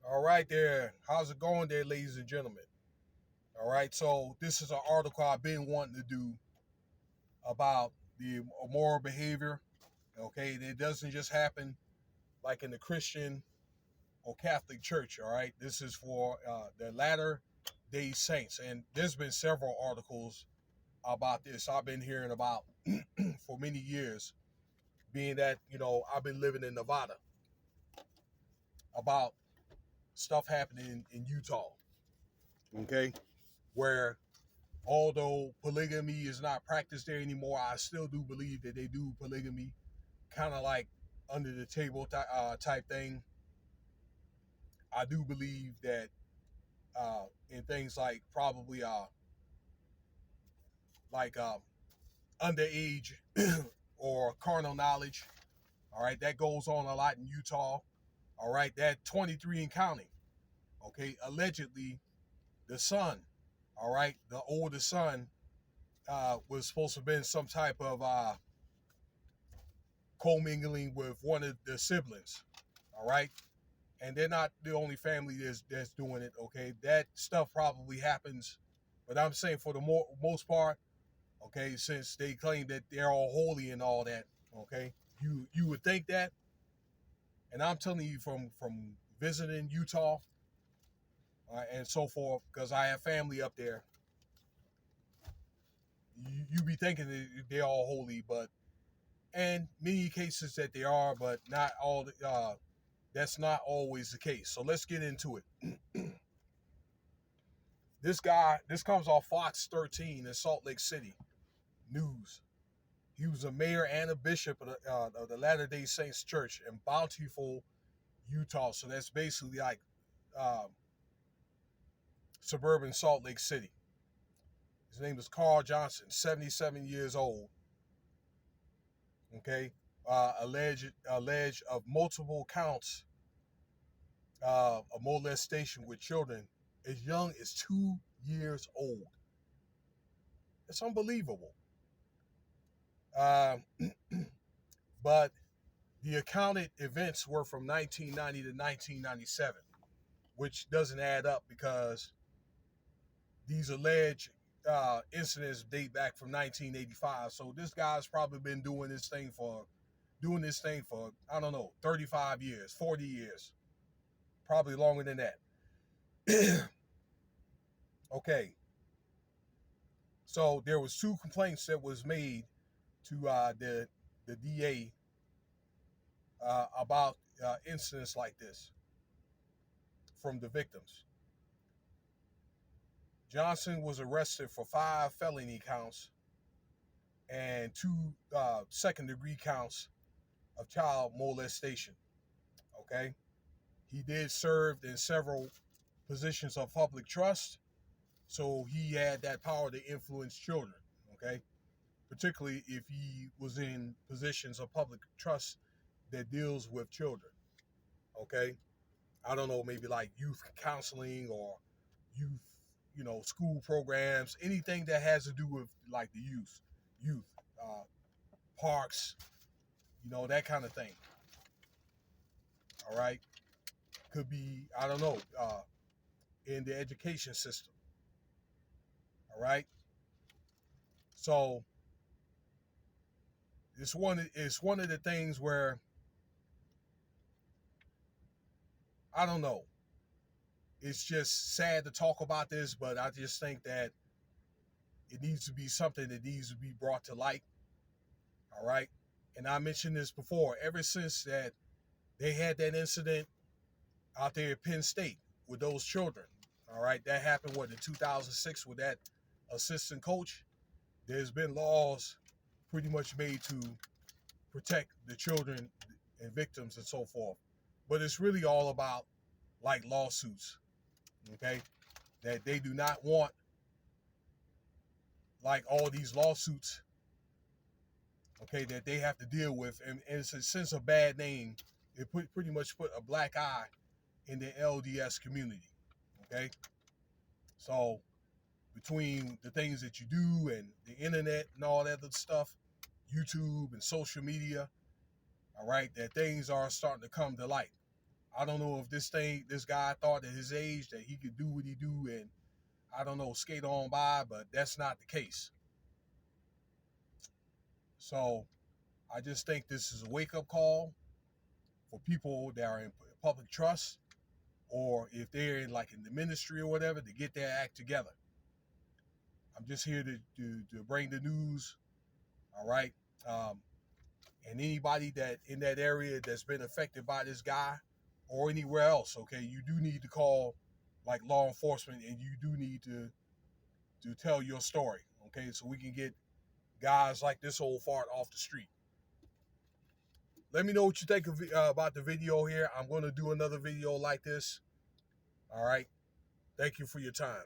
All right, there. How's it going there, ladies and gentlemen? All right, so this is an article I've been wanting to do about the moral behavior. Okay, it doesn't just happen like in the Christian or Catholic Church. All right, this is for the latter day saints, and there's been several articles about this I've been hearing about for many years. Being that I've been living in Nevada, about stuff happening in Utah. Okay, where although polygamy is not practiced there anymore, I still do believe that they do polygamy, kind of like under the table type thing. I do believe that in things like probably like underage or carnal knowledge. All right, that goes on a lot in Utah. All right, that 23 and counting. Okay, allegedly the son. All right, the older son was supposed to have been some type of commingling with one of the siblings. All right. And they're not the only family that's doing it. Okay. That stuff probably happens. But I'm saying for the most part, okay, since they claim that they're all holy and all that, okay, you would think that. And I'm telling you from visiting Utah and so forth, because I have family up there, you be thinking that they're all holy, but and many cases that they are, but not all. That's not always the case. So let's get into it. This comes off Fox 13 in Salt Lake City News. He was a mayor and a bishop of the Latter-day Saints Church in Bountiful, Utah. So that's basically like um, suburban Salt Lake City. His name is Carl Johnson, 77 years old. Okay, alleged of multiple counts of molestation with children as young as 2 years old. It's unbelievable. Um, but the accounted events were from 1990 to 1997, which doesn't add up because these alleged incidents date back from 1985. So this guy's probably been doing this thing for I don't know 35 years, 40 years, probably longer than that. Okay, so there was two complaints that was made to the DA about incidents like this from the victims. Johnson was arrested for 5 felony counts and two second-degree counts of child molestation. Okay, he did serve in several positions of public trust, so he had that power to influence children. Okay, particularly if he was in positions of public trust that deals with children. Okay, I don't know, maybe like youth counseling or youth, school programs, anything that has to do with like the youth, parks, that kind of thing. All right, could be I don't know, in the education system. All right, so it's one of the things where I don't know. It's just sad to talk about this, but I just think that it needs to be something that needs to be brought to light. All right. And I mentioned this before, ever since that they had that incident out there at Penn State with those children. All right. That happened, in 2006 with that assistant coach. There's been laws pretty much made to protect the children and victims and so forth. But it's really all about like lawsuits. Okay. That they do not want like all these lawsuits, okay, that they have to deal with. And it's a sense of bad name. It pretty much put a black eye in the LDS community. Okay. So between the things that you do and the internet and all that other stuff, YouTube and social media, all right, that things are starting to come to light. I don't know if this guy thought at his age that he could do what he do and, I don't know, skate on by, but that's not the case. So I just think this is a wake-up call for people that are in public trust, or if they're in the ministry or whatever, to get their act together. I'm just here to bring the news, all right? And anybody that in that area that's been affected by this guy or anywhere else, okay, you do need to call law enforcement, and you do need to tell your story, okay, so we can get guys like this old fart off the street. Let me know what you think about the video here. I'm going to do another video like this. All right. Thank you for your time.